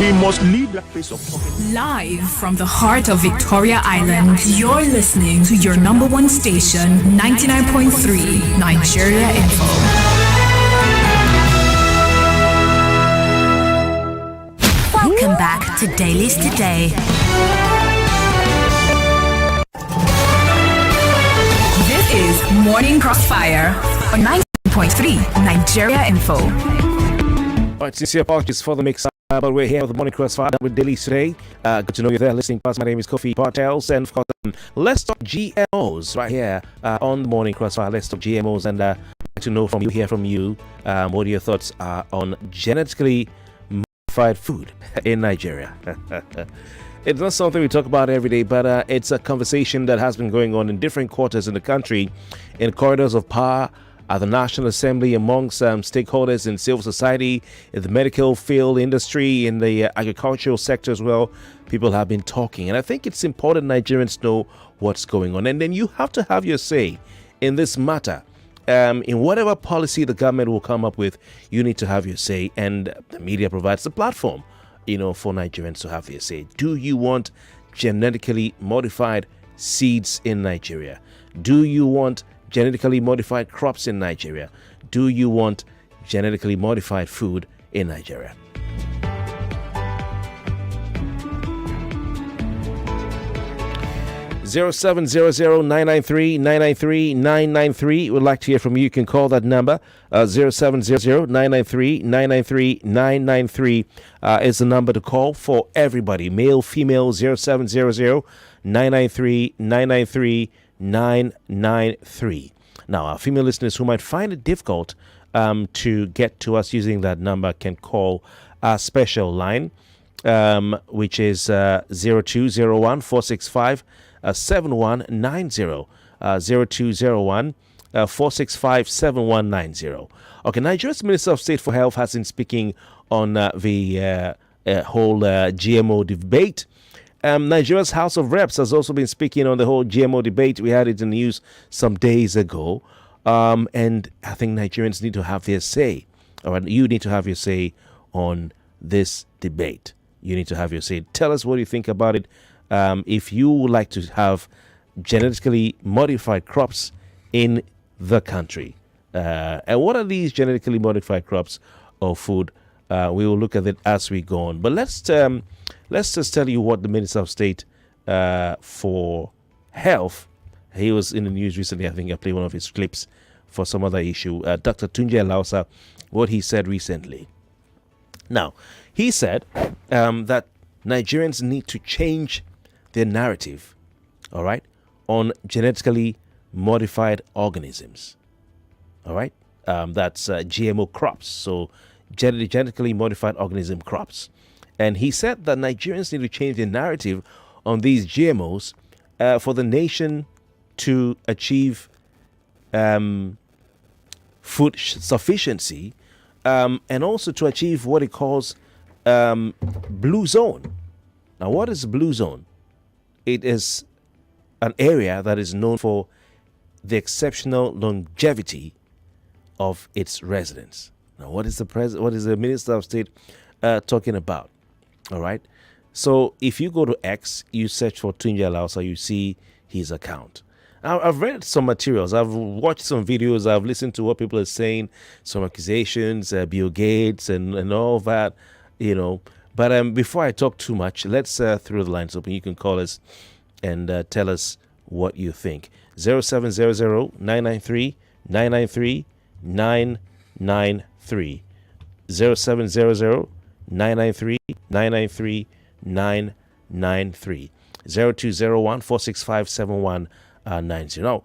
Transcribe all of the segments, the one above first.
He must leave that place of talking. Live from the heart of Victoria Island, you're listening to your number one station, 99.3 Nigeria Info. Welcome back to Dailies Today. This is Morning Crossfire on 90.3 Nigeria Info. All right, sincere apologies for the mix, but we're here with the Morning Crossfire with Dailies Today. Good to know you're there listening. My name is Kofi Bartels, and of course, let's talk GMOs right here on the Morning Crossfire. Let's talk GMOs, and I'd like to know from you, hear from you, what your thoughts are on genetically modified food in Nigeria. It's not something we talk about every day, but it's a conversation that has been going on in different quarters in the country, in corridors of power, at the National Assembly, amongst stakeholders in civil society, in the medical field, industry, in the agricultural sector as well. People have been talking, and I think it's important Nigerians know what's going on. And then you have to have your say in this matter. In whatever policy the government will come up with, you need to have your say, and the media provides the platform, for Nigerians to have their say. Do you want genetically modified seeds in Nigeria? Do you want genetically modified crops in Nigeria? Do you want genetically modified food in Nigeria? (0700-993-993-993). Would like to hear from you. You can call that number. (0700-993-993-993) is the number to call for everybody, male, female. (0700-993-993-993). Now, our female listeners who might find it difficult to get to us using that number can call our special line, which is 0201-465-7190, 0201-465-7190. Okay, Nigeria's Minister of State for Health has been speaking on the whole GMO debate. Nigeria's House of Reps has also been speaking on the whole GMO debate. We had it in the news some days ago. And I think Nigerians need to have their say. All right, you need to have your say on this debate. You need to have your say. Tell us what you think about it. If you would like to have genetically modified crops in the country. And what are these genetically modified crops or food? We will look at it as we go on. But let's just tell you what the Minister of State for Health, he was in the news recently. I think I played one of his clips for some other issue. Dr. Tunji Alausa, what he said recently. Now, he said that Nigerians need to change their narrative, all right, on genetically modified organisms, all right? That's GMO crops, so genetically modified organism crops. And he said that Nigerians need to change their narrative on these GMOs for the nation to achieve food sufficiency and also to achieve what he calls blue zone. Now, what is blue zone? It is an area that is known for the exceptional longevity of its residents. Now, what is the Minister of State talking about? All right. So if you go to X, you search for Tunji Alausa, you see his account. Now, I've read some materials. I've watched some videos. I've listened to what people are saying, some accusations, Bill Gates and all that, But before I talk too much, let's throw the lines open. You can call us and tell us what you think. 0700-993-993-993. 0700-993-993-993. 0201-465-7190. Now,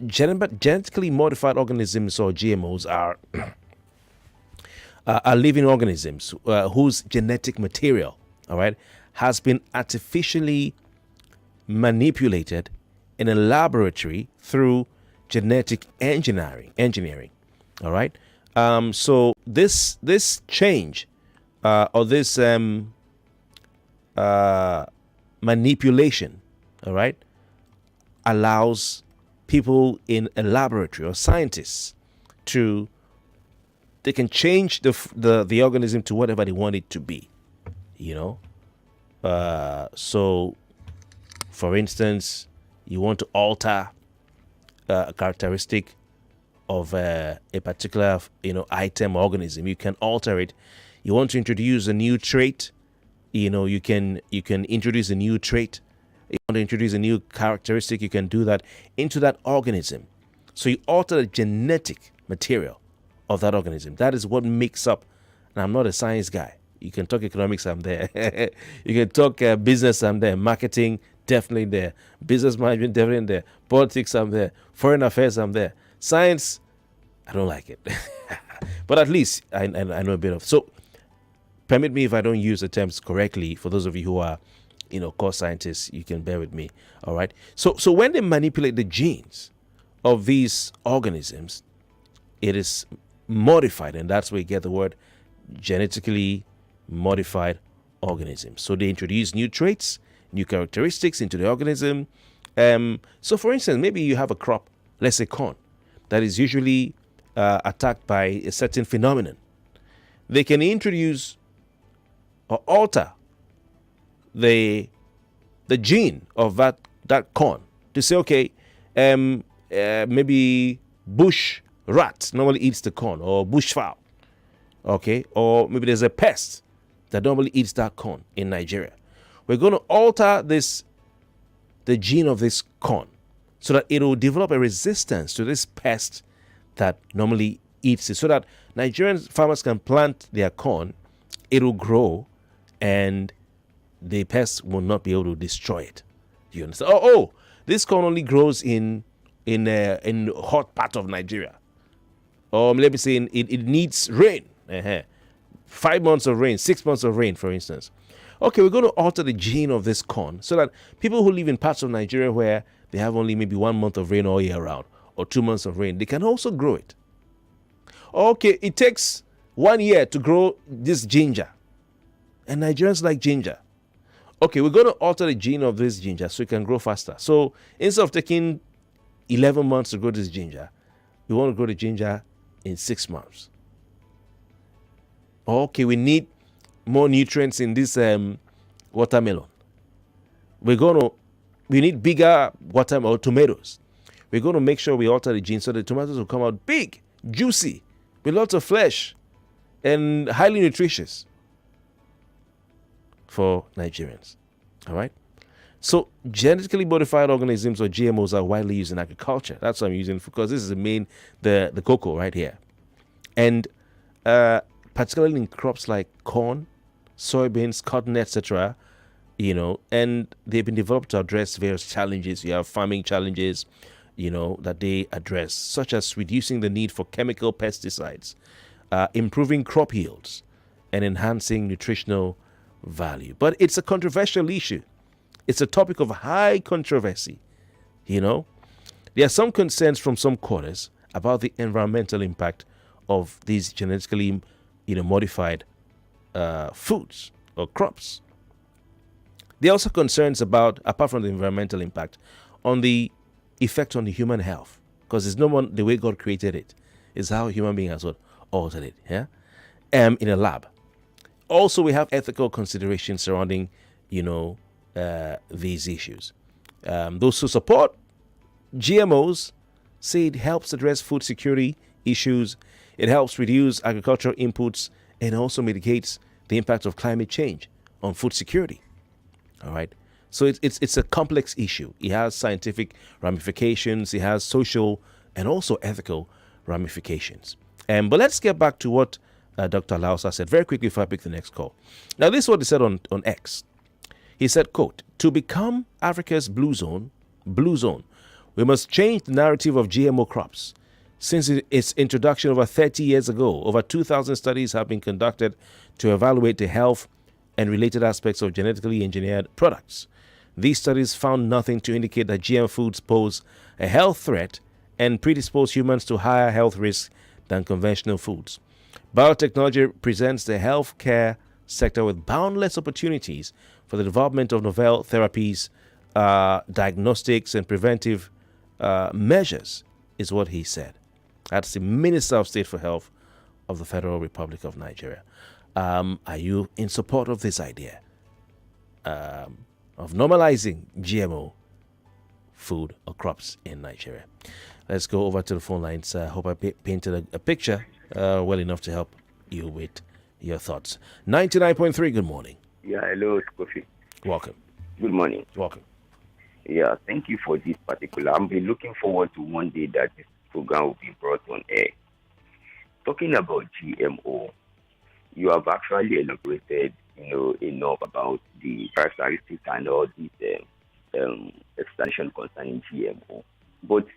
genetically modified organisms or GMOs are living organisms whose genetic material, all right, has been artificially manipulated in a laboratory through genetic engineering. All right. So this change or this manipulation, all right, allows people in a laboratory or scientists they can change the organism to whatever they want it to be. So, for instance, you want to alter a characteristic of a particular, item, organism. You can alter it. You want to introduce a new trait. You can introduce a new trait. You want to introduce a new characteristic. You can do that into that organism. So you alter the genetic material of that organism. That is what makes up. And I'm not a science guy. You can talk economics, I'm there. You can talk business, I'm there. Marketing, definitely there. Business management, definitely there. Politics, I'm there. Foreign affairs, I'm there. Science, I don't like it. But at least I know a bit of. So permit me if I don't use the terms correctly. For those of you who are, core scientists, you can bear with me. All right. So when they manipulate the genes of these organisms, it is modified, and that's where you get the word genetically modified organisms. So they introduce new traits, new characteristics into the organism. So for instance, maybe you have a crop, let's say corn, that is usually attacked by a certain phenomenon. They can introduce or alter the gene of that corn to say, okay, maybe bush rat normally eats the corn, or bush fowl. Okay, or maybe there's a pest that normally eats that corn in Nigeria. We're going to alter the gene of this corn, so that it will develop a resistance to this pest that normally eats it, so that Nigerian farmers can plant their corn, it will grow, and the pest will not be able to destroy it. You understand? Oh, this corn only grows in hot part of Nigeria, or let me say it needs rain. 5 months of rain, 6 months of rain, for instance. Okay, we're going to alter the gene of this corn so that people who live in parts of Nigeria where they have only maybe 1 month of rain all year round, or 2 months of rain, they can also grow it. Okay, it takes 1 year to grow this ginger, and Nigerians like ginger. Okay, we're going to alter the gene of this ginger so it can grow faster. So instead of taking 11 months to grow this ginger, we want to grow the ginger in 6 months. Okay, we need more nutrients in this watermelon. We need bigger watermelon or tomatoes. We're going to make sure we alter the gene so the tomatoes will come out big, juicy, with lots of flesh, and highly nutritious for Nigerians. All right? So genetically modified organisms, or GMOs, are widely used in agriculture. That's what I'm using, because this is the cocoa right here. And particularly in crops like corn, soybeans, cotton, etc., and they've been developed to address various challenges. You have farming challenges, that they address, such as reducing the need for chemical pesticides, improving crop yields, and enhancing nutritional value. But it's a controversial issue. It's a topic of high controversy. There are some concerns from some quarters about the environmental impact of these genetically modified foods or crops. There are also concerns about, apart from the environmental impact, on the effect on the human health, because it's not the way God created it. It's how a human being has altered it. Yeah, in a lab. Also, we have ethical considerations surrounding, these issues. Those who support GMOs say it helps address food security issues. It helps reduce agricultural inputs, and also mitigates the impact of climate change on food security. All right. So it's a complex issue. It has scientific ramifications. It has social and also ethical ramifications. But let's get back to what Dr. Lausa said very quickly before I pick the next call. Now, this is what he said on X. He said, quote, "To become Africa's blue zone, we must change the narrative of GMO crops. Since its introduction over 30 years ago, over 2,000 studies have been conducted to evaluate the health and related aspects of genetically engineered products. These studies found nothing to indicate that GM foods pose a health threat and predispose humans to higher health risks than conventional foods. Biotechnology presents the healthcare sector with boundless opportunities for the development of novel therapies, diagnostics, and preventive measures," is what he said. That's the Minister of State for Health of the Federal Republic of Nigeria. Are you in support of this idea of normalizing GMO food or crops in Nigeria? Let's go over to the phone lines. Hope I painted a picture well enough to help you with your thoughts. 99.3, good morning. Yeah, hello, Kofi. Welcome. Good morning. Welcome. Yeah, thank you for this particular. I'm been looking forward to one day that this program will be brought on air. Talking about GMO, you have actually elaborated, enough about the characteristics and all these explanation concerning GMO. But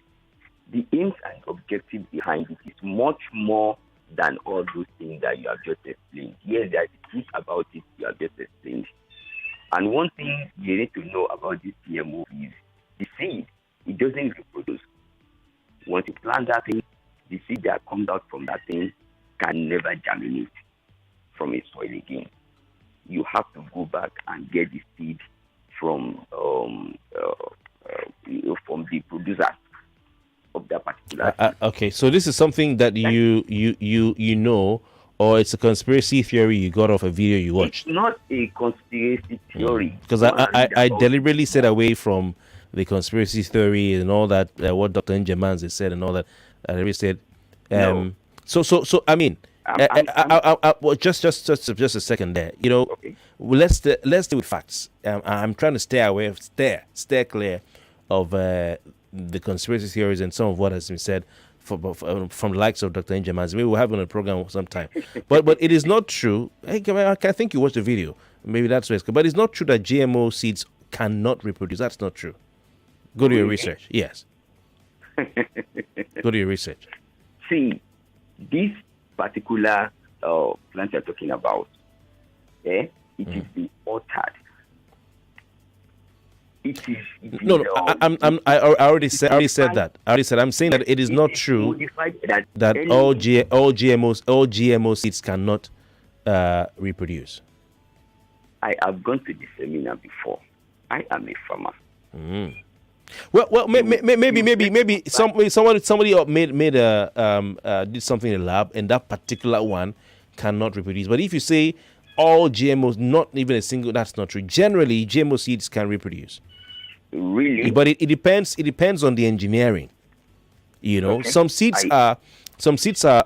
the aims and objective behind it is much more than all those things that you have just explained. Yes, there is truth about it you have just explained. And one thing you need to know about this GMO is the seed. It doesn't reproduce. Once you plant that thing, the seed that comes out from that thing can never germinate from its soil again. You have to go back and get the seed from the producer of that particular seed. Okay, so this is something that you know, or it's a conspiracy theory you got off a video you watched? It's not a conspiracy theory. Because I deliberately stayed away from the conspiracy theory and all that, what Dr. Njemanze said and all that. I deliberately said, No. So I mean, well, just a second there. Okay. Let's deal with facts. I'm trying to stay clear of the conspiracy theories and some of what has been said from the likes of Dr. Njemanze. Maybe we'll have on a program sometime. but it is not true. I think you watched the video. Maybe that's where. But it's not true that GMO seeds cannot reproduce. That's not true. Go to your research. Yes. Go to your research. See, this particular plant you're talking about, it is the altered. I already said that. I'm saying that it is not true that all GMO seeds cannot reproduce. I have gone to the seminar before. I am a farmer. Well, maybe somebody made did something in the lab, and that particular one cannot reproduce. But if you say all GMOs, not even a single, that's not true. Generally, GMO seeds can reproduce. Really? But it depends. It depends on the engineering. Okay. Some seeds are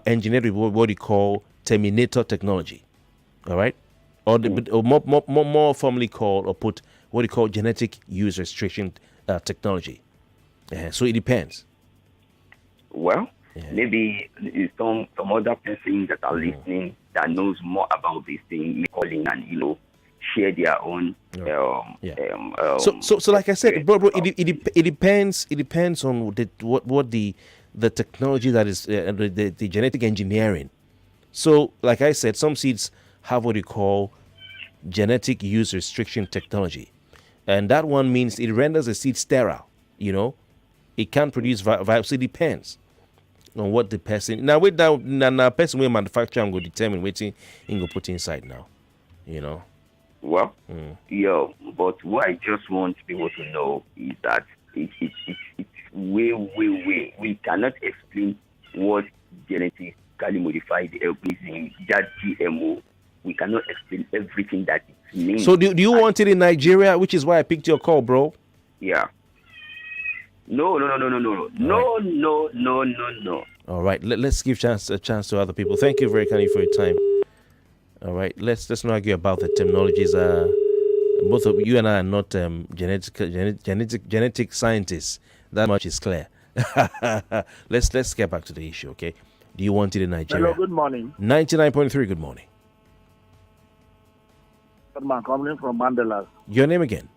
engineered with what you call terminator technology. All right, or more formally called or put what you call genetic use restriction technology. So it depends. Well, maybe some other person that are listening that knows more about this thing may call in and share their own. So like I said, bro, it depends. It depends on what the technology that is the genetic engineering. So like I said, some seeds have what you call genetic use restriction technology, and that one means it renders a seed sterile. It can't produce viable. So it depends on what the person. Now with that, person will manufacture and go determine what he go put inside now. Well, but what I just want people to know is that it's way. We cannot explain what genetically modified organism, that GMO. We cannot explain everything that it means. So do you want it in Nigeria, which is why I picked your call, bro? Yeah. No. All right, let's give a chance to other people. Thank you very kindly for your time. All right, let's not argue about the terminologies. Both of you and I are not genetic scientists. That much is clear. Let's get back to the issue, okay? Do you want it in Nigeria? Hello, good morning. 99.3, good morning. Good man, coming from Mandela. Your name again?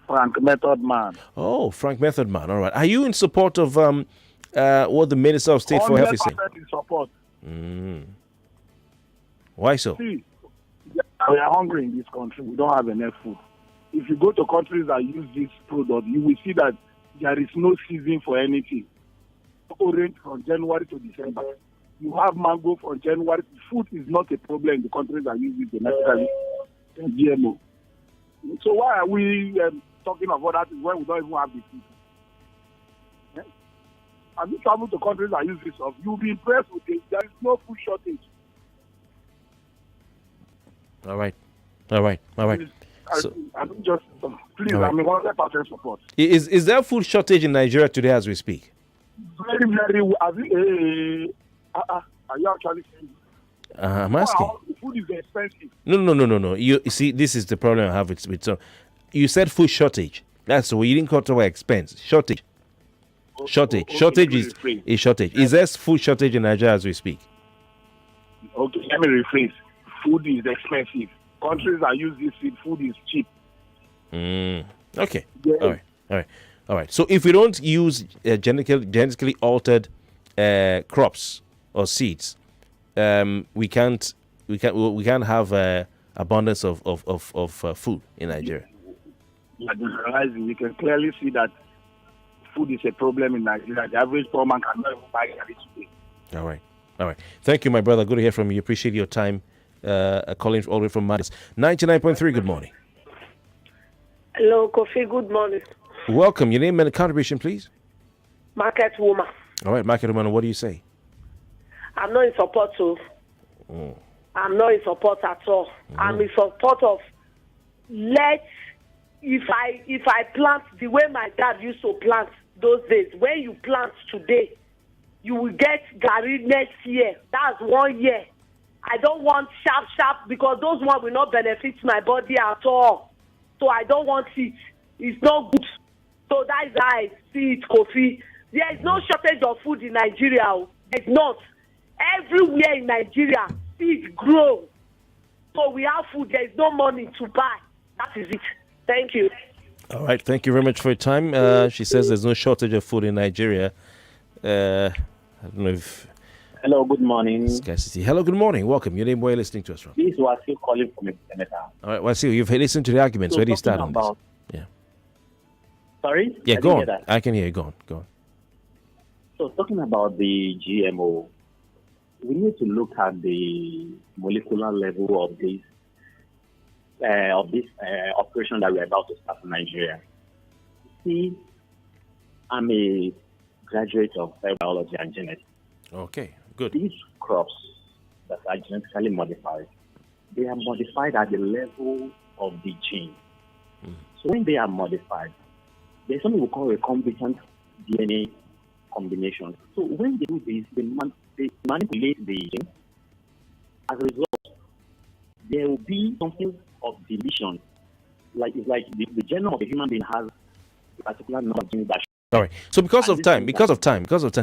Frank Method Man. Oh, Frank Method Man. All right. Are you in support of what the Minister of State for Health is saying? In support. Why so? See, we are hungry in this country. We don't have enough food. If you go to countries that use this product, you will see that there is no season for anything. Orange from January to December. You have mango from January. Food is not a problem in the countries that use it genetically GMO. So why are we talking about that when we don't even have the food? Yeah? Have you traveled to countries that use this stuff? You'll be impressed with it. There is no food shortage. All right. So, I'm just please. All right. I'm 100% support. is there food shortage in Nigeria today as we speak? Very, very. Are you actually saying? I'm asking. Food is expensive. No. You see, this is the problem I have with some. You said food shortage. That's what you didn't call it about expense. Shortage. Shortage is shortage. Is there food shortage in Nigeria as we speak? Okay, let me rephrase. Food is expensive. Countries that use this food is cheap. Okay. Yeah. All right. So if we don't use genetically altered crops or seeds, we can't have abundance of food in Nigeria. You can clearly see that food is a problem in Nigeria. The average poor man cannot even buy it today. All right. Thank you, my brother. Good to hear from you. Appreciate your time. Calling all the way from Madras. 99.3, good morning. Hello, Kofi, good morning. Welcome. Your name and contribution, please. Market woman. All right, market woman, what do you say? I'm not in support of. I'm not in support at all. I'm in support of if I plant the way my dad used to plant those days, when you plant today, you will get Gary next year. That's 1 year. I don't want sharp because those ones will not benefit my body at all. So I don't want it. It's not good. So that is how I see it, Kofi. There is no shortage of food in Nigeria. It's not. Everywhere in Nigeria, seeds grow. So we have food. There is no money to buy. That is it. Thank you. All right. Thank you very much for your time. She says there's no shortage of food in Nigeria. I don't know if... Hello, good morning. Scarcity. Hello, good morning. Welcome. Your name, where are you listening to us from? This is Wasil calling from Senator. All right, Wasil, you've listened to the arguments. So where do you start on this? Yeah. Sorry? Yeah, I go didn't on. hear that. I can hear you. Go on. So talking about the GMO, we need to look at the molecular level of this operation that we're about to start in Nigeria. See, I'm a graduate of cell biology and genetics. Okay, good. These crops that are genetically modified, they are modified at the level of the gene. So when they are modified, there's something we call recombinant DNA combination. So when they do this, they manipulate the gene. As a result, there will be something of deletion. It's like the genome of a human being has a particular number of genes that. All right. So because of time,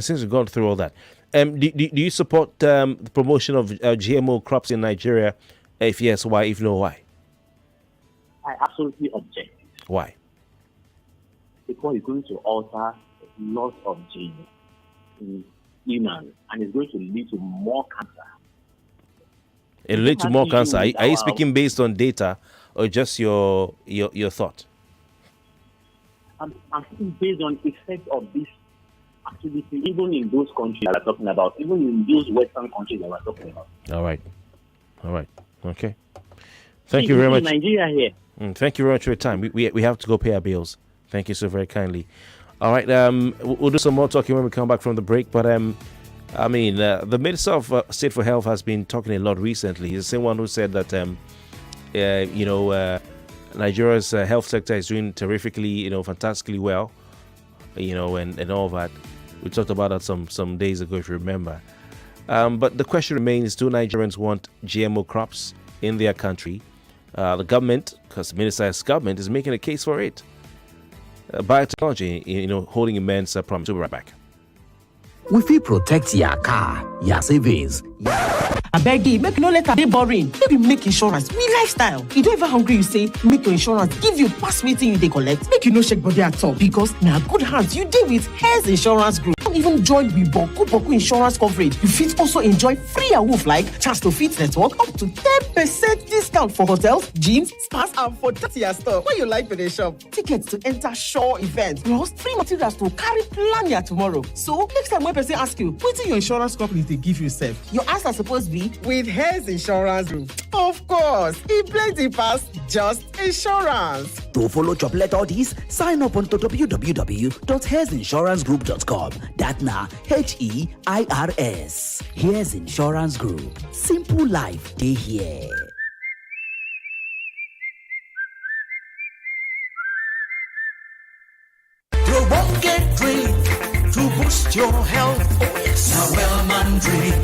since we've gone through all that, do you support the promotion of GMO crops in Nigeria? If yes, why? If no, why? I absolutely object. Why? Because it's going to alter lots of genes in humans, and it's going to lead to more cancer. It will lead to more cancer. Are you speaking based on data or just your thought? I'm thinking based on effect of this activity, even in those countries that we're talking about, even in those Western countries that we're talking about. All right. Okay. Thank you very much. Nigeria here. Thank you very much for your time. We have to go pay our bills. Thank you so very kindly. All right. We'll do some more talking when we come back from the break. But the Minister of State for Health has been talking a lot recently. He's the same one who said that Nigeria's health sector is doing terrifically, fantastically well, and all that. We talked about that some days ago, if you remember. But the question remains, do Nigerians want GMO crops in their country? The government, because the minister's government, is making a case for it. Biotechnology, holding immense promise. We'll be right back. We fit protect your car, your savings. Abeg, make no let am dey boring. Maybe make insurance we lifestyle. You don't even hungry, you say make your insurance give you pass wetin you dey collect. Make you no shake body at all because na good hands you dey with Health Insurance Group. Don't even join with boku insurance coverage. You fit also enjoy free awoof like chance to fit network up to 10% discount for hotels, gyms, spas and for that your store. When you like for the shop, tickets to enter show events, plus free materials to carry plan your tomorrow. So next time when person ask you, wetin your insurance company dey give you sef? Your answer suppose be with Health Insurance Group. Of course, it plenty pass just insurance. To follow choplet all this, sign up onto www.healthinsurancegroup.com. That na HEIRS. Here's Insurance Group. Simple life dey here. boost your health. Oh yes. Now Wellman drink.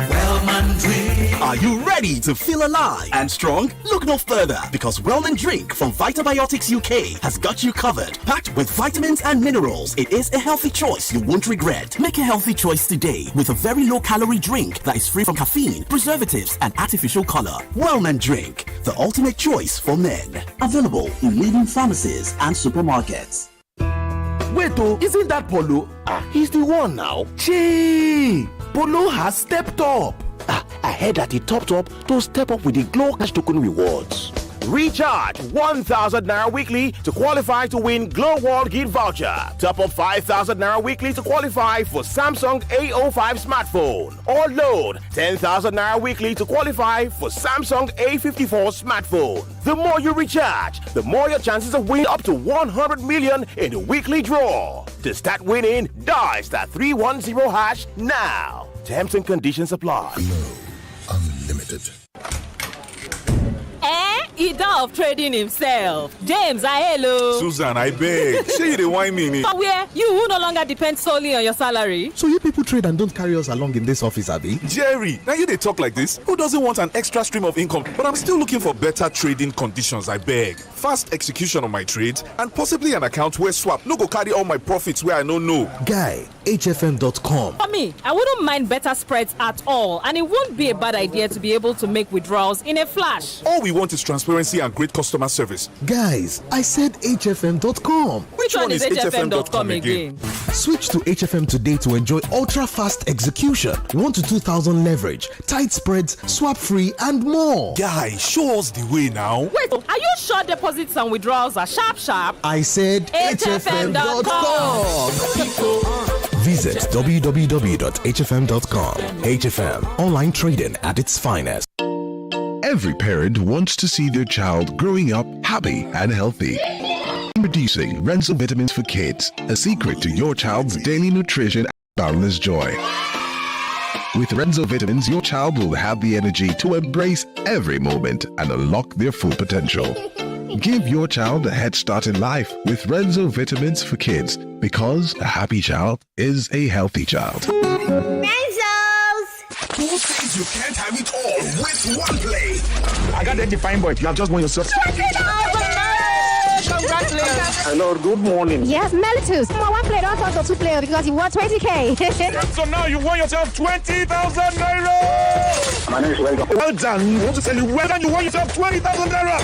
Wellman drink. Are you ready to feel alive and strong? Look no further, because Wellman Drink from Vitabiotics UK has got you covered. Packed with vitamins and minerals, it is a healthy choice you won't regret. Make a healthy choice today with a very low-calorie drink that is free from caffeine, preservatives, and artificial color. Wellman Drink, the ultimate choice for men. Available in leading pharmacies and supermarkets. Wait, oh, isn't that Polo? He's the one now. Gee, Polo has stepped up. I heard that he topped up to step up with the Glow Cash Token rewards. Recharge 1,000 Naira weekly to qualify to win Glow World Gift Voucher. Top up 5,000 Naira weekly to qualify for Samsung A05 smartphone. Or load 10,000 Naira weekly to qualify for Samsung A54 smartphone. The more you recharge, the more your chances of winning up to 100 million in the weekly draw. To start winning, dial *310# now. Terms and conditions apply. Glow Unlimited. Ida of trading himself. James, hello. Susan, I beg. Say you the wine me. But where you who no longer depend solely on your salary. So you people trade and don't carry us along in this office, Abby? Jerry, now you they talk like this. Who doesn't want an extra stream of income? But I'm still looking for better trading conditions, I beg. Fast execution of my trades and possibly an account where swap no go carry all my profits where I don't know. Guy, HFM.com. For me, I wouldn't mind better spreads at all, and it won't be a bad idea to be able to make withdrawals in a flash. All we want is transparency and great customer service. Guys, I said HFM.com. Which one is HFM.com again? Switch to HFM today to enjoy ultra-fast execution, 1 to 2,000 leverage, tight spreads, swap free, and more. Guy, show us the way now. Wait, are you sure deposits and withdrawals are sharp? I said HFM.com. Visit www.hfm.com. HFM, online trading at its finest. Every parent wants to see their child growing up happy and healthy. Introducing Renzo Vitamins for Kids, a secret to your child's daily nutrition and boundless joy. With Renzo Vitamins, your child will have the energy to embrace every moment and unlock their full potential. Give your child a head start in life with Renzo Vitamins for Kids, because a happy child is a healthy child. Who says you can't have it all with one play? I got that defined boy. You have just won yourself. Congratulations. Hello, good morning. Yes, Melitus. One player don't talk to two players because you won 20K. So now you won yourself 20,000 Naira. My name is Welcome. Well done. I want to tell you, well done. You won yourself 20,000 Naira.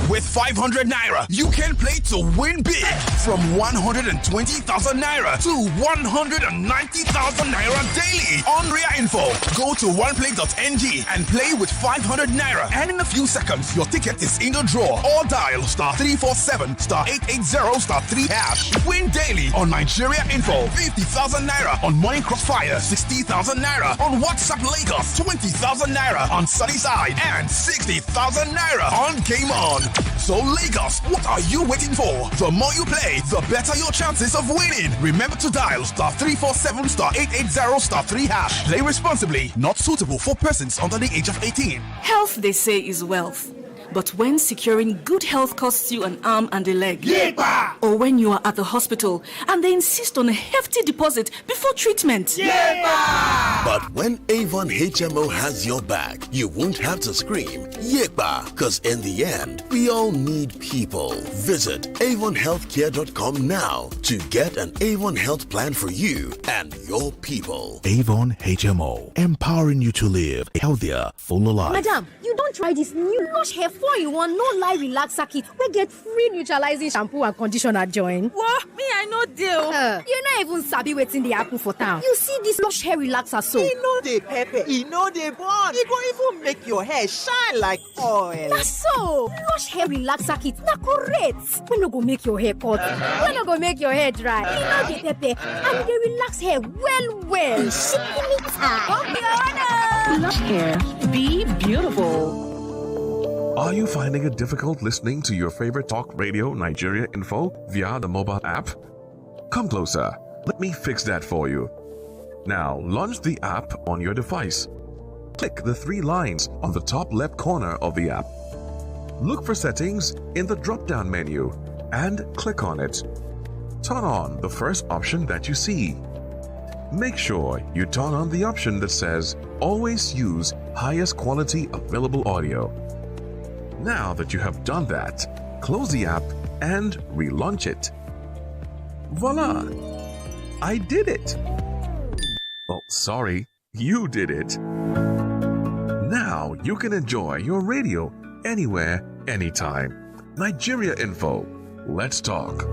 With 500 Naira, you can play to win big. From 120,000 Naira to 190,000 Naira daily on Ria Info. Go to oneplay.ng and play with 500 Naira. And in a few seconds, your ticket is in the draw. Or dial *347*880*3#. Win daily on Nigeria Info. 50,000 Naira on Money Crossfire. 60,000 Naira on WhatsApp Lagos. 20,000 Naira on Sunnyside. And 60,000 Naira on Game On. So Lagos, what are you waiting for? The more you play, the better your chances of winning. Remember to dial *347*880*3#. Play responsibly. Not suitable for persons under the age of 18. Health, they say, is wealth. But when securing good health costs you an arm and a leg, Yepa! Or when you are at the hospital and they insist on a hefty deposit before treatment, Yepa! But when Avon HMO has your back, you won't have to scream Yepa, because in the end, we all need people. Visit avonhealthcare.com now to get an Avon health plan for you and your people. Avon HMO, empowering you to live a healthier, fuller life. Madam, you don't try this new Lush Hair 4-in-1 no lie relaxer kit. We get free neutralizing shampoo and conditioner join. What? Me, I know deal. You not even sabi wetin dey happen for town. You see this Lush Hair relaxer so? E no dey pepper, e no dey burn. E go even make your hair shine like oil. Na so, Lush Hair relaxer kit na correct. We no go make your hair cut. We no go make your hair dry. E no dey pepper and e dey relax hair well. Shikini time. Lush Hair, be beautiful. Are you finding it difficult listening to your favorite talk radio Nigeria Info via the mobile app? Come closer. Let me fix that for you. Now, launch the app on your device. Click the 3 lines on the top left corner of the app. Look for settings in the drop-down menu and click on it. turn on the first option that you see. Make sure you turn on the option that says always use highest quality available audio. Now that you have done that, close the app and relaunch it. Voila! I did it! Oh, sorry, you did it. Now you can enjoy your radio anywhere, anytime. Nigeria Info. Let's talk.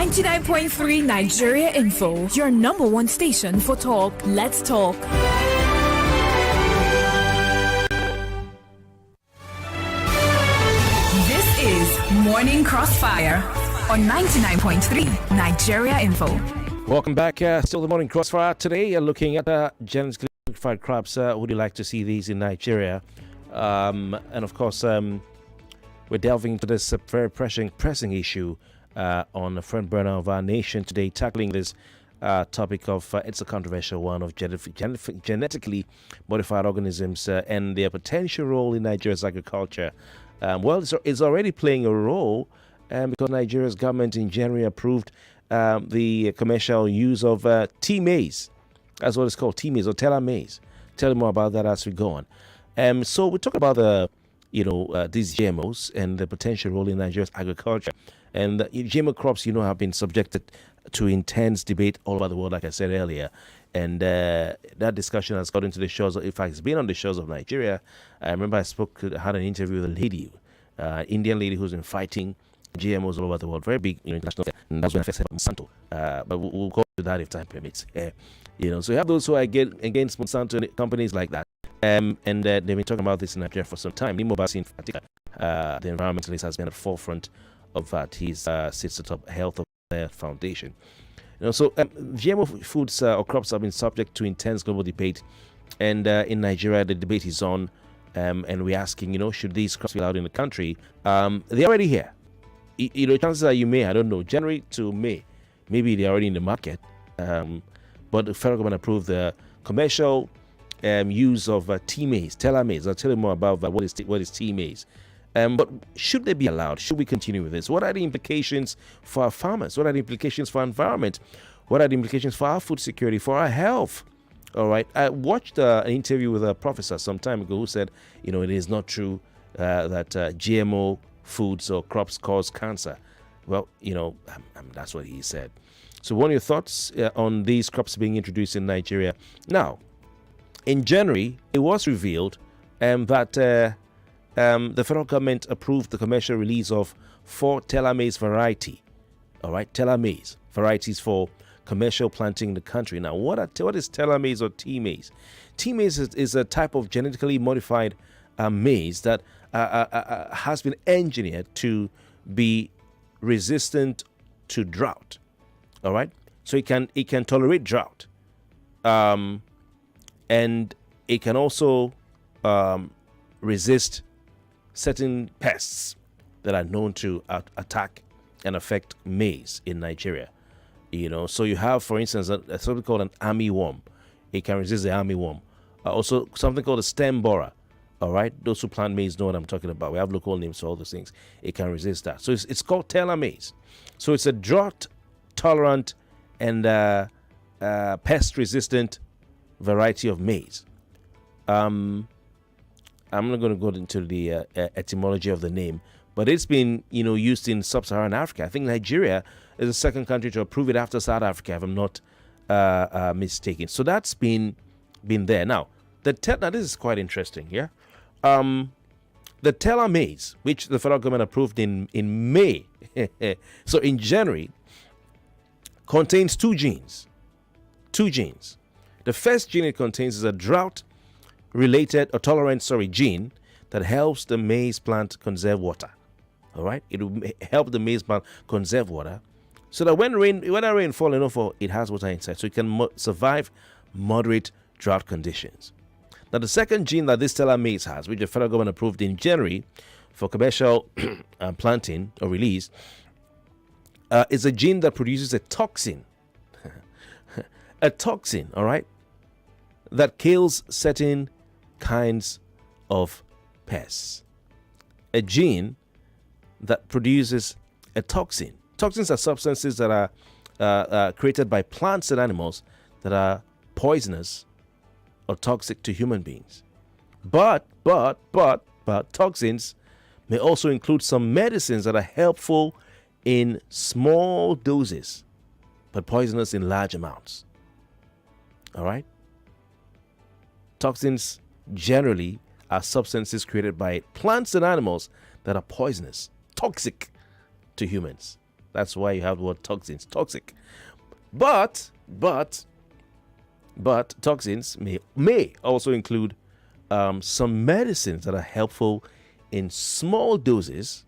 .3 Nigeria Info, your number one station for talk. Let's talk. This is Morning Crossfire on 99.3 Nigeria Info. Welcome back. Still the Morning Crossfire today. Looking at genetically modified crops. Would you like to see these in Nigeria? And of course, we're delving into this very pressing issue on the front burner of our nation today, tackling this topic of it's a controversial one of genetically modified organisms and their potential role in Nigeria's agriculture. Well, it's already playing a role because Nigeria's government in January approved the commercial use of tea maize. That's what it's called, tea maize or teller maize. Tell you more about that as we go on. So we talk about these GMOs and the potential role in Nigeria's agriculture. And GMO crops, have been subjected to intense debate all over the world, like I said earlier. And that discussion has got into the shores. In fact, it's been on the shores of Nigeria. I remember I had an interview with a lady, Indian lady who's been fighting GMOs all over the world. Very big international. And that's when I first heard of Monsanto. But we'll go to that if time permits. So you have those who are against Monsanto and companies like that. And they've been talking about this in Nigeria for some time. Nimo Basi, in particular, the environmentalist, has been at the forefront of that. He's sits atop Health of the Foundation. So GMO foods or crops have been subject to intense global debate, and in Nigeria the debate is on, and we're asking, should these crops be allowed in the country? They're already here. Chances are you may, I don't know, January to May, maybe they're already in the market. But the federal government approved the commercial use of tea maize, teller maize. I'll tell you more about what is tea maize. But should they be allowed? Should we continue with this? What are the implications for our farmers? What are the implications for our environment? What are the implications for our food security, for our health? All right. I watched an interview with a professor some time ago who said, it is not true that GMO foods or crops cause cancer. Well, that's what he said. So what are your thoughts on these crops being introduced in Nigeria? Now, in January, it was revealed that the federal government approved the commercial release of 4 teller maize variety. All right, teller maize varieties for commercial planting in the country. Now, what is teller maize or tea maize? Tea maize is a type of genetically modified maize that has been engineered to be resistant to drought. All right, so it can tolerate drought, and it can also resist certain pests that are known to attack and affect maize in Nigeria. So you have, for instance, something called an armyworm. It can resist the armyworm. Also, something called a stem borer. All right, those who plant maize know what I'm talking about. We have local names for all those things. It can resist that. So it's called teller maize. So it's a drought-tolerant and pest-resistant variety of maize. I'm not going to go into the etymology of the name, but it's been, used in sub-Saharan Africa. I think Nigeria is the second country to approve it after South Africa, if I'm not mistaken. So that's been there. Now, now this is quite interesting, yeah? The teller maize, which the federal government approved in May, so in January, contains two genes. The first gene it contains is a drought-related or tolerant, gene that helps the maize plant conserve water. All right, it will help the maize plant conserve water, so that when rain falls enough, it has water inside, so it can survive moderate drought conditions. Now, the second gene that this teller maize has, which the federal government approved in January for commercial planting or release, is a gene that produces a toxin. A toxin, all right, that kills certain kinds of pests. a gene that produces a toxin. Toxins are substances that are created by plants and animals that are poisonous or toxic to human beings. But toxins may also include some medicines that are helpful in small doses, but poisonous in large amounts. All right? Toxins generally are substances created by plants and animals that are poisonous, toxic to humans. That's why you have the word toxins, toxic. But toxins may also include some medicines that are helpful in small doses,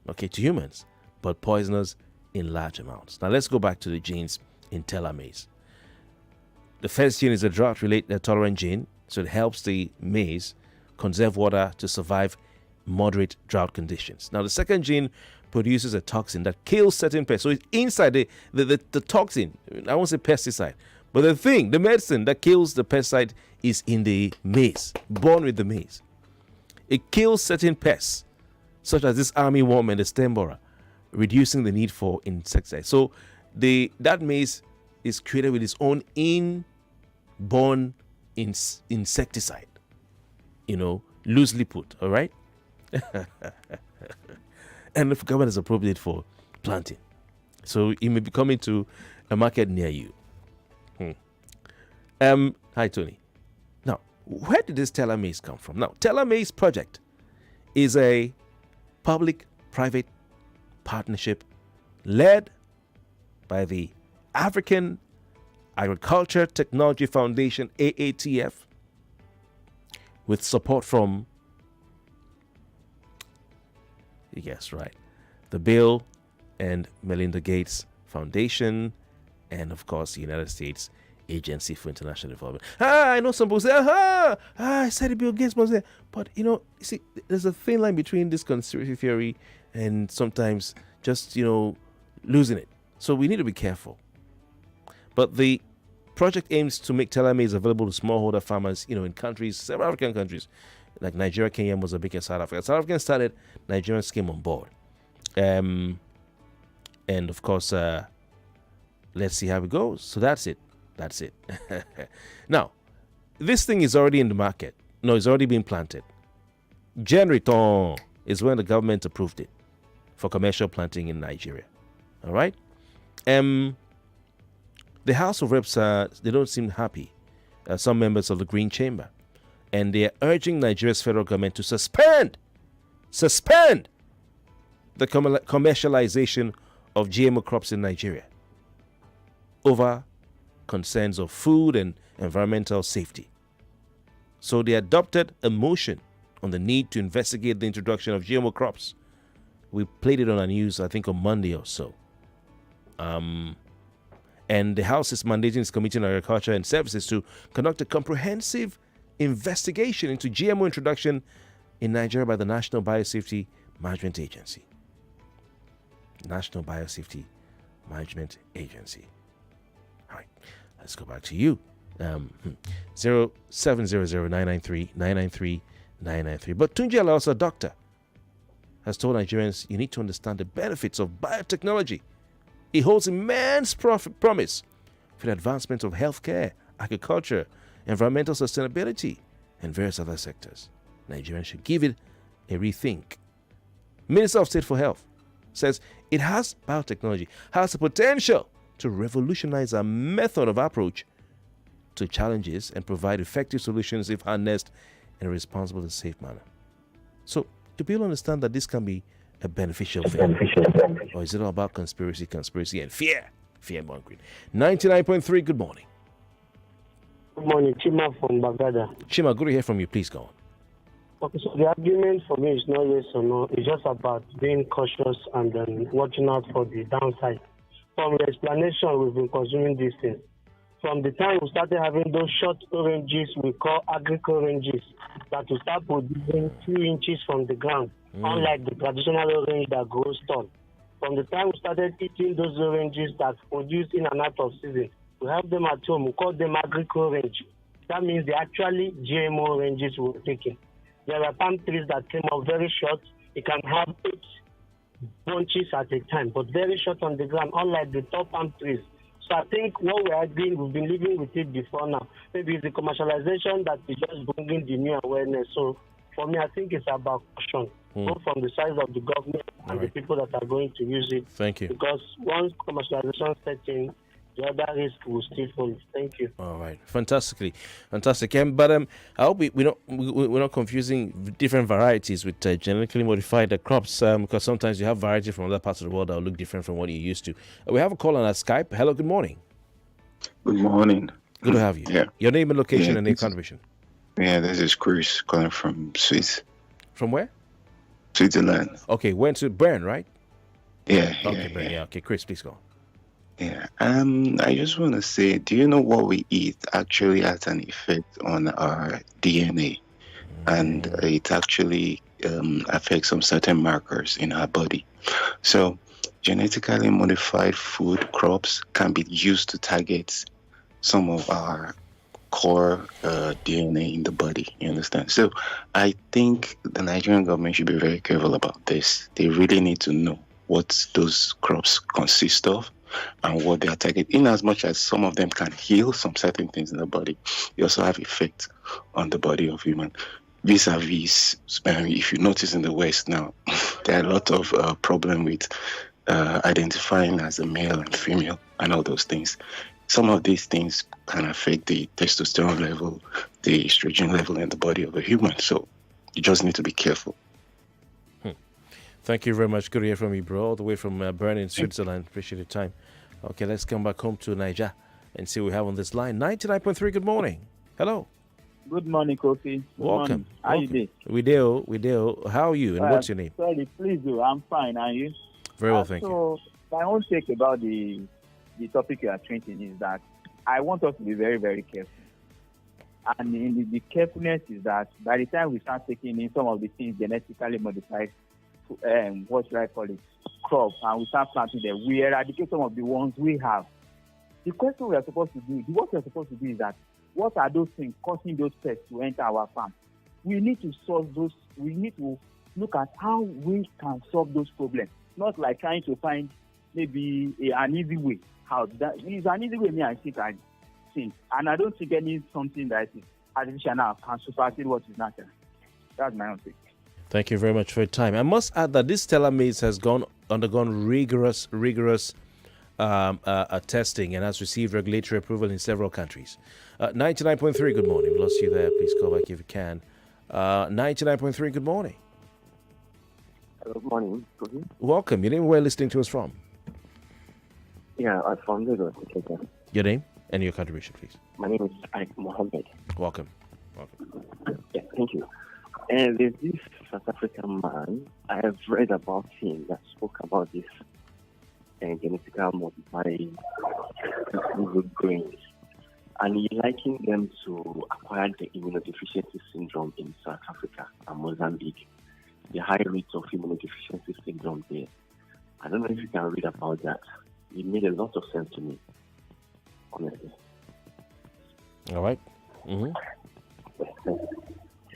okay, to humans, but poisonous in large amounts. Now let's go back to the genes in telomerase. The first gene is a drought-related tolerant gene, so it helps the maize conserve water to survive moderate drought conditions. Now the second gene produces a toxin that kills certain pests. So it's inside the toxin, I won't say pesticide, but the medicine that kills the pesticide is in the maize, born with the maize. It kills certain pests, such as this armyworm and the stem borer, reducing the need for insecticide. So that maize is created with its own inborn insecticide, loosely put, all right? And the government is appropriate for planting. So it may be coming to a market near you. Hi, Tony. Now, where did this telomerase come from? Now, telomerase project is a public-private partnership led by the African Agriculture Technology Foundation, AATF, with support from, yes, right, the Bill and Melinda Gates Foundation, and of course the United States Agency for International Development. I know some people say, I said the Bill Gates was there. But, you see, there's a thin line between this conspiracy theory and sometimes just, losing it. So we need to be careful. But the project aims to make telomerase available to smallholder farmers, in countries, several African countries, like Nigeria, Kenya, Mozambique, and South Africa. South Africa started, Nigerians came on board. And of course, let's see how it goes. So that's it. Now, this thing is already in the market. No, it's already been planted. Generiton is when the government approved it for commercial planting in Nigeria. All right? The House of Reps, they don't seem happy. Some members of the Green Chamber. And they are urging Nigeria's federal government to suspend the commercialization of GMO crops in Nigeria over concerns of food and environmental safety. So they adopted a motion on the need to investigate the introduction of GMO crops. We played it on our news, I think, on Monday or so. And the House is mandating its Committee on Agriculture and Services to conduct a comprehensive investigation into GMO introduction in Nigeria by the National Biosafety Management Agency. National Biosafety Management Agency. All right, let's go back to you. 0700-993-993-993. But Tunji Alaosa, a doctor, has told Nigerians you need to understand the benefits of biotechnology. It holds immense promise for the advancement of healthcare, agriculture, environmental sustainability, and various other sectors. Nigerians should give it a rethink. Minister of State for Health says biotechnology has the potential to revolutionize our method of approach to challenges and provide effective solutions if harnessed in a responsible and safe manner. So, do people understand that this can be a beneficial thing? Or is it all about conspiracy, and fear-mongering? 99.3, good morning. Good morning, Chima from Bagada. Chima, good to hear from you. Please go on. Okay, so the argument for me is not yes or no. It's just about being cautious and then watching out for the downside. From the explanation, we've been consuming these things. From the time we started having those short oranges we call agricultural oranges that will start producing 2 inches from the ground, unlike the traditional orange that grows tall. From the time we started eating those oranges that produce in and out of season, we have them at home. We call them agricultural orange. That means they're actually GMO oranges we're taking. There are palm trees that came up very short. It can have 8 bunches at a time, but very short on the ground, unlike the tall palm trees. So I think what we are doing, we've been living with it before now. Maybe it's the commercialization that is just bringing the new awareness. So for me, I think it's about caution, both from the side of the government and the people that are going to use it. Thank you. Because once commercialization sets in, the other risk will still follow. Thank you. All right, fantastic. But I hope we're not confusing different varieties with genetically modified crops, because sometimes you have variety from other parts of the world that will look different from what you're used to. We have a call on our Skype. Hello, good morning. Good morning. Good to have you. Yeah. Your name and location and your contribution. Yeah, this is Chris calling from Swiss. From where? Switzerland. Okay, went to Bern, right? Yeah. Okay, Bern. Yeah. Okay, Chris, please go on. Yeah. I just want to say, do you know what we eat actually has an effect on our DNA, and it actually affects some certain markers in our body. So, genetically modified food crops can be used to target some of our core DNA in the body. You understand? So, I think the Nigerian government should be very careful about this. They really need to know what those crops consist of and what they are targeting. In as much as some of them can heal some certain things in the body, they also have effect on the body of human. Vis-a-vis, if you notice in the West now, there are a lot of problem with identifying as a male and female and all those things. Some of these things can affect the testosterone level, the estrogen level in the body of a human. So you just need to be careful. Thank you very much. Good to hear from you, bro. All the way from Bern in Switzerland. Appreciate your time. Okay, let's come back home to Niger and see what we have on this line. 99.3, good morning. Hello. Good morning, Kofi. Welcome. How you doing? We do. How are you and what's your name? Sorry, please do. I'm fine. Are you? Very well, thank you. So, my own take about the topic you are treating is that I want us to be very, very careful. And in the carefulness is that by the time we start taking in some of the things genetically modified, what should I call it, crop, and we start planting them, we eradicate some of the ones we have. The question we are supposed to do, what we are supposed to do is that, what are those things causing those pests to enter our farm? We need to solve those, we need to look at how we can solve those problems, not like trying to find maybe an easy way. How that is an easy way, I think, and I don't think something that is artificial now can supersede what is natural. That's my own thing. Thank you very much for your time. I must add that this Stella maize has undergone rigorous testing and has received regulatory approval in several countries. 99.3, good morning. We lost you there. Please call back if you can. 99.3, good morning. Good morning. Welcome. Your name, where you're listening to us from? Yeah, I'm from Lagos. Your name and your contribution, please. My name is Ike Mohammed. Welcome. Yeah, thank you. And there's this South African man, I have read about him that spoke about this genetically modified grains. And he likened them to acquired the immunodeficiency syndrome in South Africa and Mozambique. The high rates of immunodeficiency syndrome there. I don't know if you can read about that. It made a lot of sense to me, honestly. All right.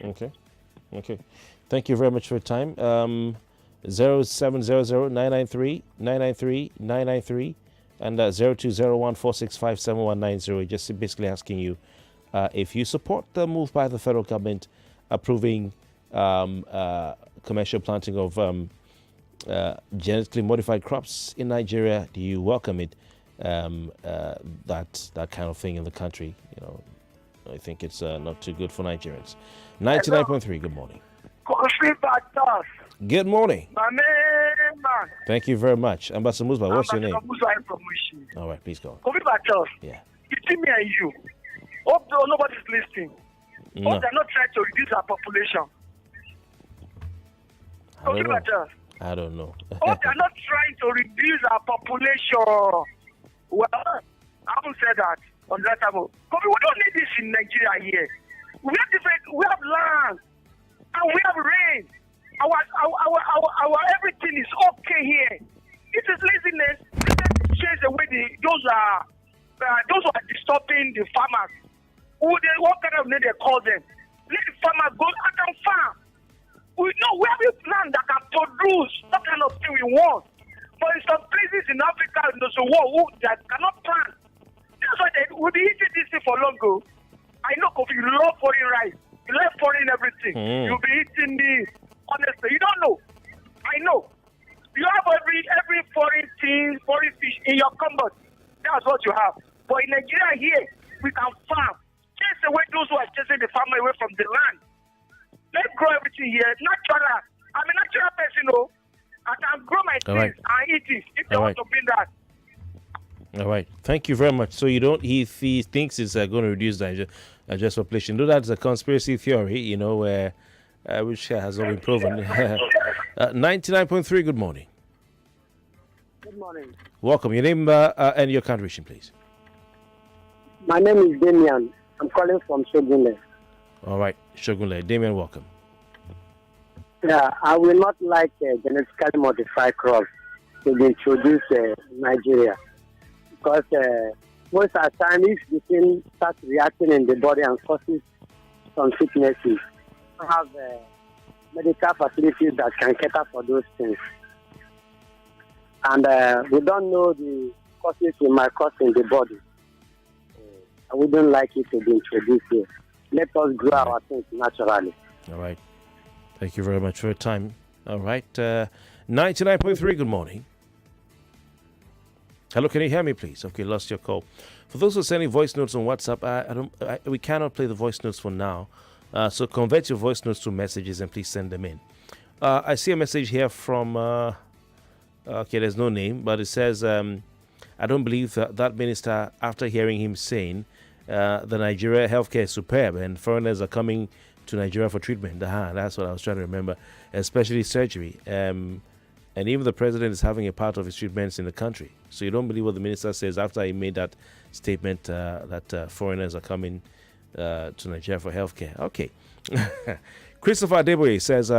Okay. Thank you very much for your time. 0700-993-993-993 and 0201-465-7190. Just basically asking you if you support the move by the federal government approving commercial planting of genetically modified crops in Nigeria. Do you welcome it? That kind of thing in the country, I think it's not too good for Nigerians. 99.3, good morning. Kofi Bartels. Good morning. My man. Thank you very much. Ambassador Musba, what's your name? Ambassador from Mushi. All right, please go on. Kofi Bartels. Yeah. It's me and you. Hope nobody's listening. No. Hope they're not trying to reduce our population. Kofi Bartels. I don't know. Hope they're not trying to reduce our population. Well, I haven't said that on that level. Kofi, we don't need this in Nigeria here. We have land and we have rain. Our everything is okay here. It is laziness. Let's change the way those who are disturbing the farmers. What kind of name they call them? Let the farmer go out and farm. We know we have a land that can produce what kind of thing we want. But in some places in Africa, there's a war that cannot plant. That's why we'll be eating this thing for long ago. I know, Kofi, you love foreign rice. You love foreign everything. You'll be eating this. Honestly, you don't know. I know. You have every foreign thing, foreign fish in your cupboard. That's what you have. But in Nigeria here, we can farm. Chase away those who are chasing the farmer away from the land. Let's grow everything here. Natural. I'm a natural person, I can grow my things and eat it if they want to bring that. All right. Thank you very much. So you don't, he thinks it's going to reduce the just population. Though that's a conspiracy theory, which has not been proven. 99.3, good morning. Good morning. Welcome. Your name and your country, please. My name is Damian. I'm calling from Shogunle. All right. Shogunle. Damian, welcome. Yeah, I will not like genetically modified crops to be introduced in Nigeria. Because most of the time, if the thing starts reacting in the body and causes some sicknesses, we have medical facilities that can cater for those things. And we don't know the causes it might cause in the body. I wouldn't like it to be introduced here. Let us grow our things naturally. All right. Thank you very much for your time. All right. 99.3, good morning. Hello, can you hear me, please? Okay, lost your call. For those who are sending voice notes on WhatsApp, we cannot play the voice notes for now. So convert your voice notes to messages and please send them in. I see a message here from, there's no name, but it says, I don't believe that minister, after hearing him saying the Nigeria healthcare is superb and foreigners are coming to Nigeria for treatment. That's what I was trying to remember, especially surgery. And even the president is having a part of his treatments in the country. So you don't believe what the minister says after he made that statement that foreigners are coming to Nigeria for healthcare. Okay. Christopher Adeboye says,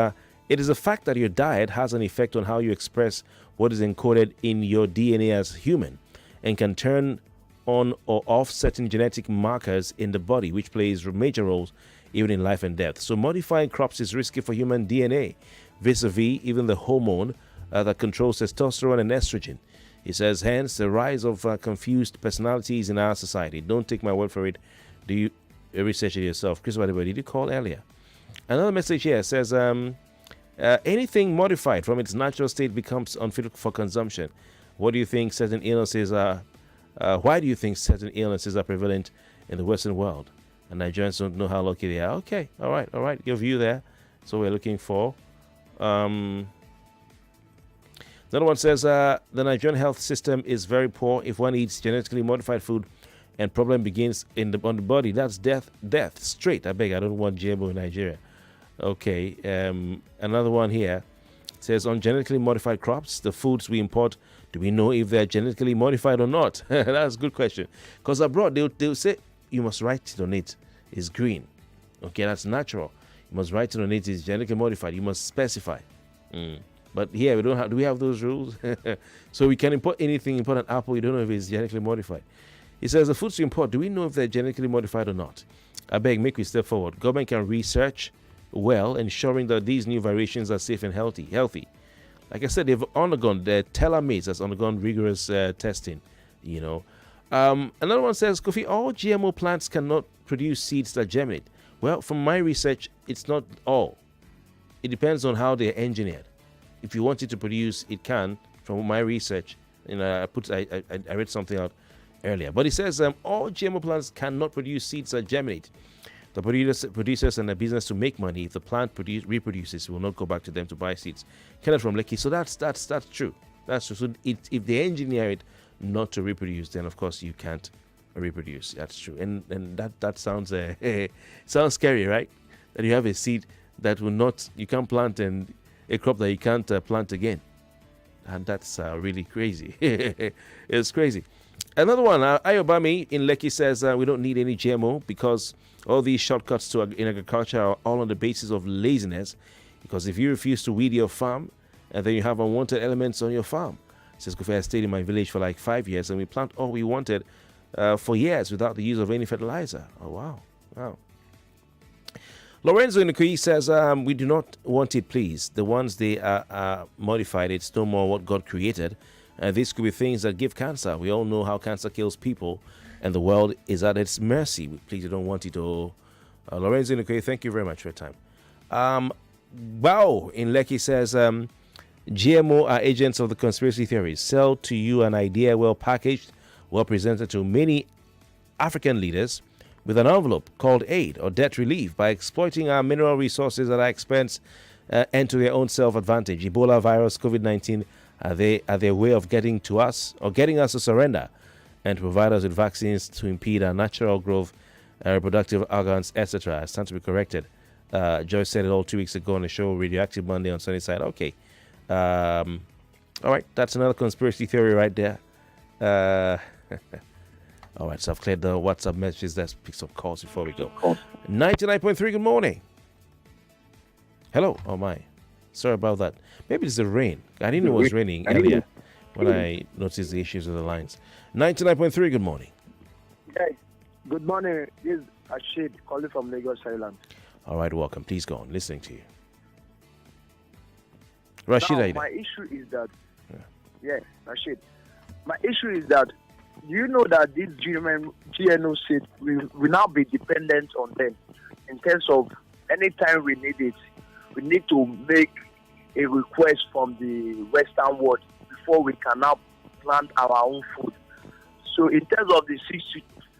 it is a fact that your diet has an effect on how you express what is encoded in your DNA as human and can turn on or off certain genetic markers in the body, which plays major roles even in life and death. So modifying crops is risky for human DNA, vis-a-vis even the hormone that controls testosterone and estrogen. He says, hence the rise of confused personalities in our society. Don't take my word for it. Do you research it yourself? Chris, did you call earlier? Another message here says, anything modified from its natural state becomes unfit for consumption. What do you think certain illnesses are? Why do you think certain illnesses are prevalent in the Western world? And Nigerians don't know how lucky they are. Okay, all right. Your view there. So we're looking for. Another one says the Nigerian health system is very poor. If one eats genetically modified food and problem begins on the body, that's death straight. I don't want GMO in Nigeria. Okay, another one here says on genetically modified crops, the foods we import, do we know if they're genetically modified or not? That's a good question. Because abroad, they'll say you must write it on it. It's green. Okay, that's natural. You must write it on it. It's genetically modified. You must specify. But here we don't have. Do we have those rules? So we can import anything. Import an apple. You don't know if it's genetically modified. He says the foods we import. Do we know if they're genetically modified or not? I beg, make we step forward. Government can research well, ensuring that these new variations are safe and healthy. Like I said, they've undergone the telomeres has undergone rigorous testing. Another one says, Kofi, all GMO plants cannot produce seeds that germinate. Well, from my research, it's not all. It depends on how they're engineered. If you want it to produce, it can. From my research, I read something out earlier. But it says all GMO plants cannot produce seeds that germinate. The producers and the business to make money. If the plant reproduces, will not go back to them to buy seeds. Kenneth from Lekki. So that's true. That's true. So if they engineer it not to reproduce, then of course you can't reproduce. That's true. And that sounds sounds scary, right? That you have a seed that will not, you can't plant, and a crop that you can't plant again. And that's really crazy. It's crazy. Another one, Ayobami in Lekki says we don't need any GMO because all these shortcuts in agriculture are all on the basis of laziness. Because if you refuse to weed your farm, and then you have unwanted elements on your farm. Says Kofi, I stayed in my village for like 5 years and we plant all we wanted for years without the use of any fertilizer. Oh, wow. Lorenzo Nkoyi says, we do not want it, please. The ones they are modified, it's no more what God created. These could be things that give cancer. We all know how cancer kills people, and the world is at its mercy. Please, you don't want it all. Lorenzo Nkoyi, thank you very much for your time. Wow, in Lekki says, GMO are agents of the conspiracy theories. Sell to you an idea well packaged, well presented to many African leaders with an envelope called aid or debt relief by exploiting our mineral resources at our expense and to their own self-advantage. Ebola virus, COVID-19 are their way of getting to us or getting us to surrender and to provide us with vaccines to impede our natural growth, reproductive organs, etc. It's time to be corrected. Joyce said it all 2 weeks ago on the show Radioactive Monday on Sunny Side. Okay. All right, that's another conspiracy theory right there. All right, so I've cleared the WhatsApp messages. Let's pick some calls before we go. 99.3, good morning. Hello. Oh, my. Sorry about that. Maybe it's the rain. I didn't know it was raining earlier when I noticed the issues with the lines. 99.3, good morning. Hey, good morning. This is Ashid calling from Lagos Island. All right, welcome. Please go on. Listening to you. Rashid, now, my issue is that, Rashid, my issue is that, do you know that these GMO seeds will now be dependent on them in terms of anytime we need it, we need to make a request from the Western world before we can now plant our own food. So in terms of the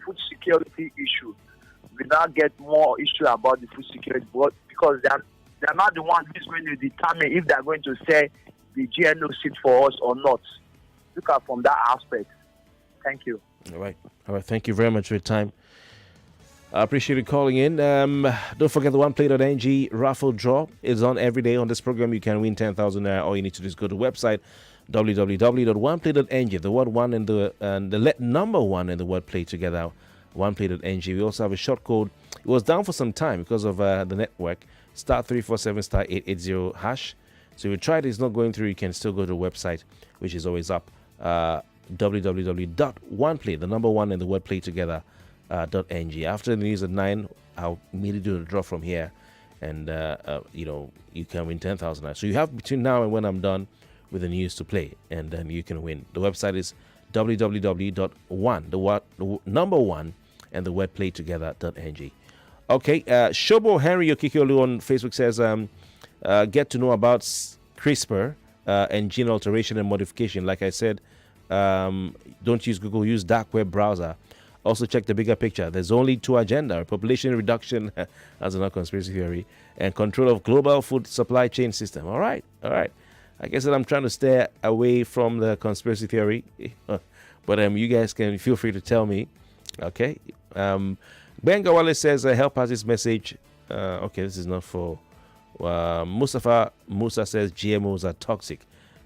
food security issue, we now get more issue about the food security because they're not the ones who's going to determine if they're going to sell the GMO seed for us or not. Look at from that aspect. Thank you. All right. Thank you very much for your time. I appreciate you calling in. Don't forget the OnePlay.ng raffle draw is on every day on this program. You can win 10,000 naira. All you need to do is go to the website www.oneplay.ng. The word one and the number one and the word play together. OnePlay.ng. We also have a short code. It was down for some time because of the network. *347 *880 hash. So if you tried it's not going through, you can still go to the website, which is always up. www.oneplay, the number one and the word play together .ng. After the news at 9, I'll immediately do the draw from here, and you can win 10,000. So you have between now and when I'm done with the news to play, and then you can win. The website is www.one, the number one and the word play together.ng. Okay, Shobo Henry Yokikiolu on Facebook says, get to know about CRISPR and gene alteration and modification. Like I said, don't use Google, use dark web browser. Also check the bigger picture. There's only two agenda: population reduction, as another conspiracy theory, and control of global food supply chain system. All right. I guess that I'm trying to stay away from the conspiracy theory, but you guys can feel free to tell me. Okay. Benga Wale says, help us this message. Okay, this is not for Mustafa Musa says GMOs are toxic.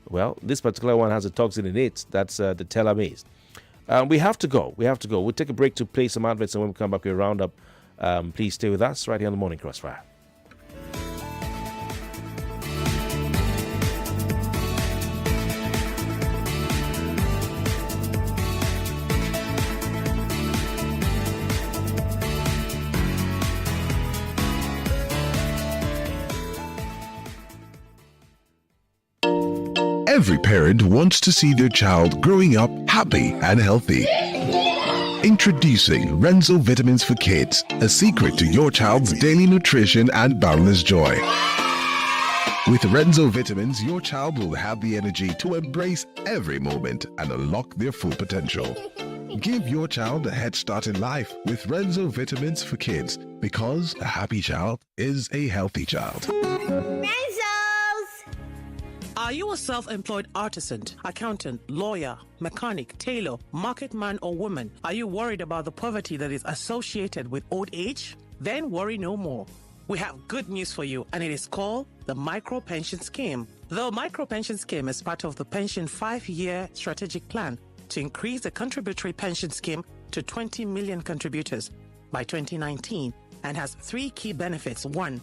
Well, this particular one has a toxin in it. That's the telomerase. We have to go. We'll take a break to play some adverts, and when we come back, we'll round up. Please stay with us right here on the Morning Crossfire. Every parent wants to see their child growing up happy and healthy. Introducing Renzo Vitamins for Kids, a secret to your child's daily nutrition and boundless joy. With Renzo Vitamins, your child will have the energy to embrace every moment and unlock their full potential. Give your child a head start in life with Renzo Vitamins for Kids, because a happy child is a healthy child. Are you a self-employed artisan, accountant, lawyer, mechanic, tailor, market man or woman? Are you worried about the poverty that is associated with old age? Then worry no more. We have good news for you, and it is called the Micro Pension Scheme. The Micro Pension Scheme is part of the Pension 5-year strategic plan to increase the contributory pension scheme to 20 million contributors by 2019 and has 3 key benefits. 1,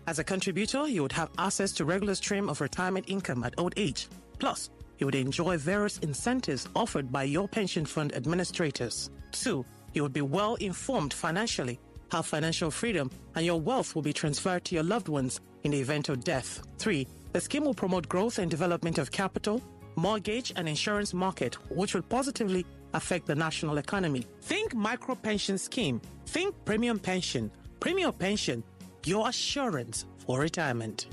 as a contributor, you would have access to regular stream of retirement income at old age. Plus, you would enjoy various incentives offered by your pension fund administrators. 2, you would be well informed financially have financial freedom, and your wealth will be transferred to your loved ones in the event of death. 3. The scheme will promote growth and development of capital, mortgage, and insurance market, which will positively affect the national economy. Think micro pension scheme. Think premium pension. Premium pension, your assurance for retirement.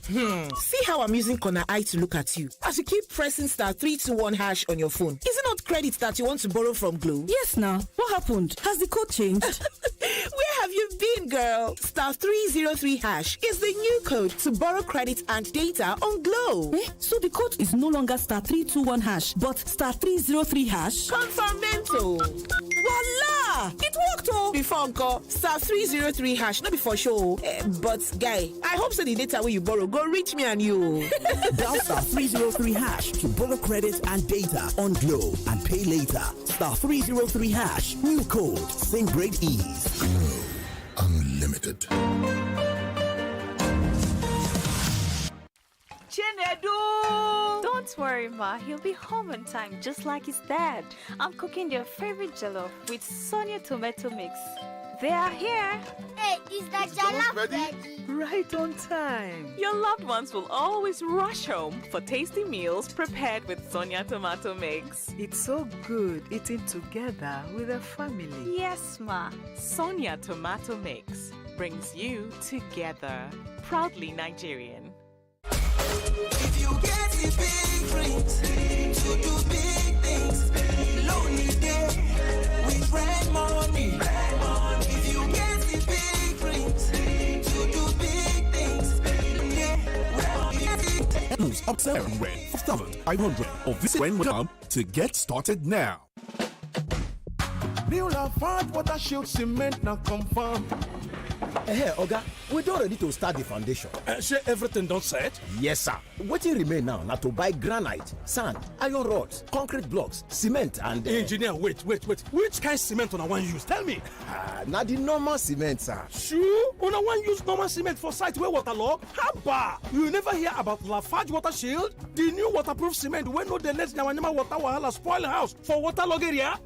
See how I'm using corner eye to look at you as you keep pressing *321# on your phone. Is it not credit that you want to borrow from Glow? Yes, now. What happened? Has the code changed? Where have you been, girl? *303# is the new code to borrow credit and data on Glow. So the code is no longer *321#, but *303#? Confirmento. Voila! It worked, oh! Before Uncle, *303#, not before show. But, guy, I hope so the data where you borrow go reach me and you. Dial *303# to borrow credit and data on Glow and pay later. *303#, new code, same great ease. Glow Unlimited. Chinedu! Don't worry, Ma. He'll be home on time, just like his dad. I'm cooking their favorite jollof with Sonia tomato mix. They are here. Hey, is that jollof ready? Right on time. Your loved ones will always rush home for tasty meals prepared with Sonia tomato mix. It's so good eating together with a family. Yes, Ma. Sonia tomato mix brings you together. Proudly Nigerian. If you get the big dreams to do big things, lonely day with red money. If you get the big dreams to do big things, Lose up 7 red 5,500 or visit when to get started now. New Lafarge Water Shield Cement now confirm. Hey, Oga, we don ready to start the foundation. Say everything done set? Yes, sir. Wetin remain now na to buy granite, sand, iron rods, concrete blocks, cement and... Engineer, wait. Which kind of cement una wan use? Tell me. Na the normal cement, sir. Sure? Una wan use normal cement for site wey waterlog? Haba! You never hear about Lafarge Water Shield? The new waterproof cement wey no dey let yamayama water wahala spoil house for waterlog area?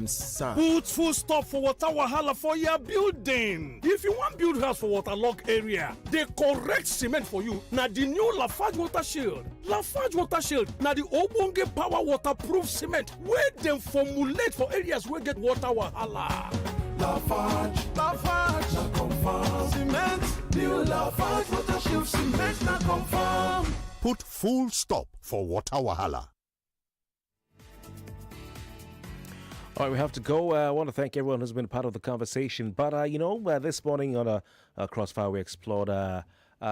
Sir. Put full stop for water wahala for your building. If you want build house for waterlogged area, the correct cement for you na the new Lafarge Water Shield. Lafarge Water Shield na the ogbonge power waterproof cement wey dem formulate for areas wey get water wahala. Lafarge na confirm. Cement, new Lafarge Water Shield cement na confirm. Put full stop for water wahala. All right, we have to go. I want to thank everyone who's been part of the conversation. But, this morning on Crossfire, we explored the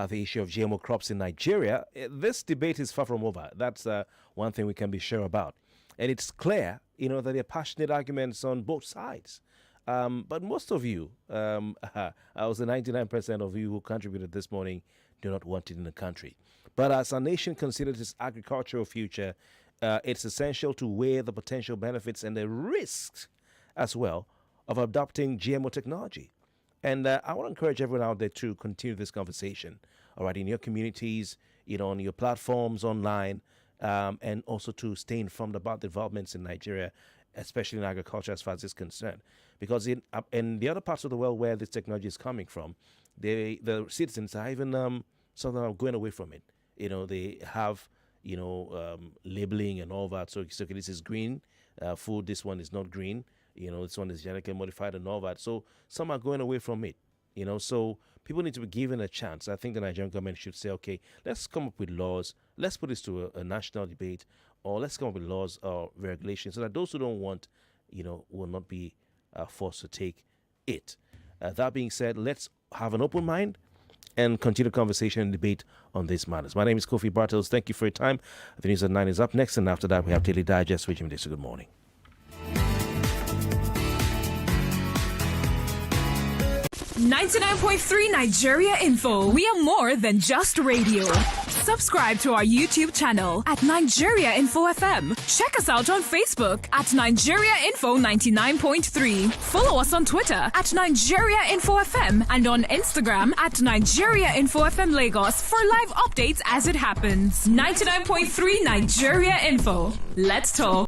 issue of GMO crops in Nigeria. This debate is far from over. That's one thing we can be sure about. And it's clear, that there are passionate arguments on both sides. But most of you, I was the 99% of you who contributed this morning, do not want it in the country. But as our nation considers its agricultural future, it's essential to weigh the potential benefits and the risks as well of adopting GMO technology. And I want to encourage everyone out there to continue this conversation, all right, in your communities, on your platforms online, and also to stay informed about the developments in Nigeria, especially in agriculture as far as it's concerned. Because in the other parts of the world where this technology is coming from, the citizens are even some of them are going away from it. They have labeling and all that. So this is green food. This one is not green. This one is genetically modified and all that. So some are going away from it. So people need to be given a chance. I think the Nigerian government should say, okay, let's come up with laws. Let's put this to a national debate, or let's come up with laws or regulations so that those who don't want, will not be forced to take it. That being said, let's have an open mind and continue conversation and debate on these matters. My name is Kofi Bartels. Thank you for your time. The news at 9 is up next, and after that, we have Daily Digest with Jim Day. So good morning. 99.3 Nigeria Info. We are more than just radio. Subscribe to our YouTube channel at Nigeria Info FM. Check us out on Facebook at Nigeria Info 99.3. Follow us on Twitter at Nigeria Info FM and on Instagram at Nigeria Info FM Lagos for live updates as it happens. 99.3 Nigeria Info. Let's talk.